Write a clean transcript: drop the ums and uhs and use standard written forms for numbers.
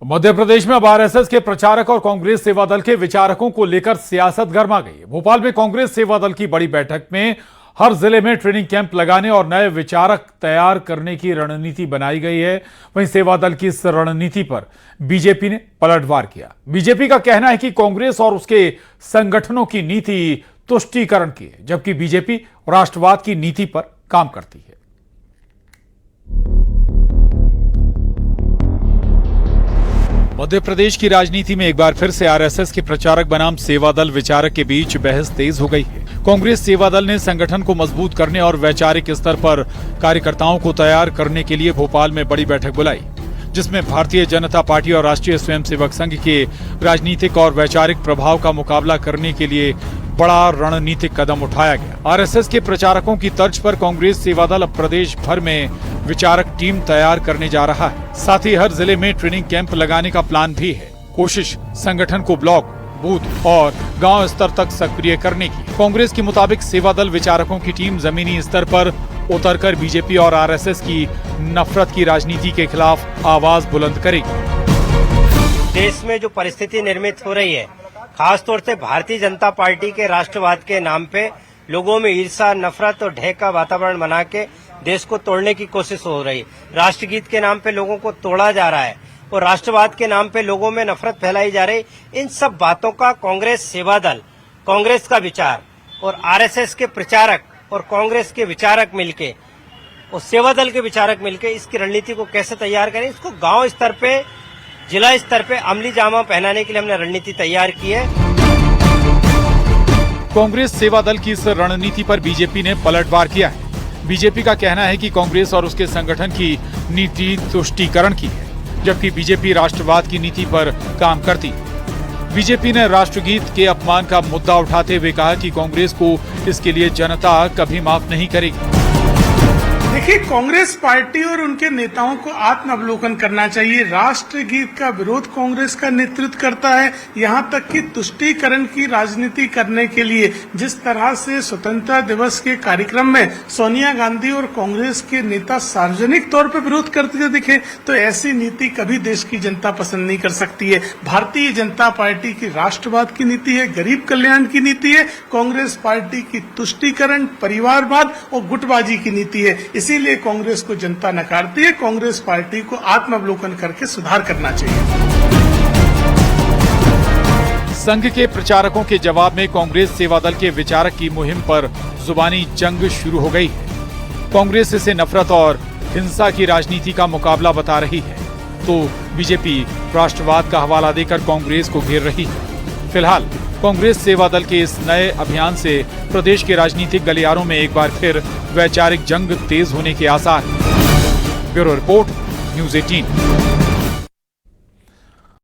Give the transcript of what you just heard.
मध्य प्रदेश में अब आरएसएस के प्रचारक और कांग्रेस सेवा दल के विचारकों को लेकर सियासत गर्मा गई है। भोपाल में कांग्रेस सेवा दल की बड़ी बैठक में हर जिले में ट्रेनिंग कैंप लगाने और नए विचारक तैयार करने की रणनीति बनाई गई है। वहीं सेवा दल की इस रणनीति पर बीजेपी ने पलटवार किया। बीजेपी का कहना है कि कांग्रेस और उसके संगठनों की नीति तुष्टीकरण की है, जबकि बीजेपी राष्ट्रवाद की नीति पर काम करती है। मध्य प्रदेश की राजनीति में एक बार फिर से आरएसएस के प्रचारक बनाम सेवा दल विचारक के बीच बहस तेज हो गई है। कांग्रेस सेवा दल ने संगठन को मजबूत करने और वैचारिक स्तर पर कार्यकर्ताओं को तैयार करने के लिए भोपाल में बड़ी बैठक बुलाई, जिसमें भारतीय जनता पार्टी और राष्ट्रीय स्वयंसेवक संघ के राजनीतिक और वैचारिक प्रभाव का मुकाबला करने के लिए बड़ा रणनीतिक कदम उठाया गया। आरएसएस के प्रचारकों की तर्ज पर कांग्रेस सेवा दल अब प्रदेश भर में विचारक टीम तैयार करने जा रहा है। साथ ही हर जिले में ट्रेनिंग कैंप लगाने का प्लान भी है। कोशिश संगठन को ब्लॉक, बूथ और गांव स्तर तक सक्रिय करने की। कांग्रेस के मुताबिक सेवा दल विचारकों की टीम जमीनी स्तर पर उतरकर बीजेपी और आरएसएस की नफरत की राजनीति के खिलाफ आवाज बुलंद करेगी। देश में जो परिस्थिति निर्मित हो रही है, खासतौर से भारतीय जनता पार्टी के राष्ट्रवाद के नाम पे लोगों में ईर्ष्या, नफरत और ढह का वातावरण बना के देश को तोड़ने की कोशिश हो रही है। राष्ट्रगीत के नाम पे लोगों को तोड़ा जा रहा है और राष्ट्रवाद के नाम पे लोगों में नफरत फैलाई जा रही। इन सब बातों का कांग्रेस सेवा दल, कांग्रेस का विचार और आरएसएस के प्रचारक और कांग्रेस के विचारक मिलके और सेवा दल के विचारक मिलके इसकी रणनीति को कैसे तैयार करें, इसको गांव स्तर पे, जिला स्तर पे अमली जामा पहनाने के लिए हमने रणनीति तैयार की है। कांग्रेस सेवा दल की इस रणनीति पर बीजेपी ने पलटवार किया है। बीजेपी का कहना है कि कांग्रेस और उसके संगठन की नीति तुष्टीकरण की है, जबकि बीजेपी राष्ट्रवाद की नीति पर काम करती है। बीजेपी ने राष्ट्रगीत के अपमान का मुद्दा उठाते हुए कहा कि कांग्रेस को इसके लिए जनता कभी माफ नहीं करेगी। देखिए, कांग्रेस पार्टी और उनके नेताओं को आत्म अवलोकन करना चाहिए। राष्ट्रगीत का विरोध कांग्रेस का नेतृत्व करता है। यहां तक कि तुष्टीकरण की राजनीति करने के लिए जिस तरह से स्वतंत्रता दिवस के कार्यक्रम में सोनिया गांधी और कांग्रेस के नेता सार्वजनिक तौर पर विरोध करते दिखे, तो ऐसी नीति कभी देश की जनता पसंद नहीं कर सकती है। भारतीय जनता पार्टी की राष्ट्रवाद की नीति है, गरीब कल्याण की नीति है। कांग्रेस पार्टी की तुष्टीकरण, परिवारवाद और गुटबाजी की नीति है। इसीलिए कांग्रेस को जनता नकारती है। कांग्रेस पार्टी को आत्मावलोकन करके सुधार करना चाहिए। संघ के प्रचारकों के जवाब में कांग्रेस सेवा दल के विचारक की मुहिम पर जुबानी जंग शुरू हो गई है। कांग्रेस इसे नफरत और हिंसा की राजनीति का मुकाबला बता रही है, तो बीजेपी राष्ट्रवाद का हवाला देकर कांग्रेस को घेर रही है। फिलहाल कांग्रेस सेवा दल के इस नए अभियान से प्रदेश के राजनीतिक गलियारों में एक बार फिर वैचारिक जंग तेज होने के आसार हैं। Bureau report, news 18।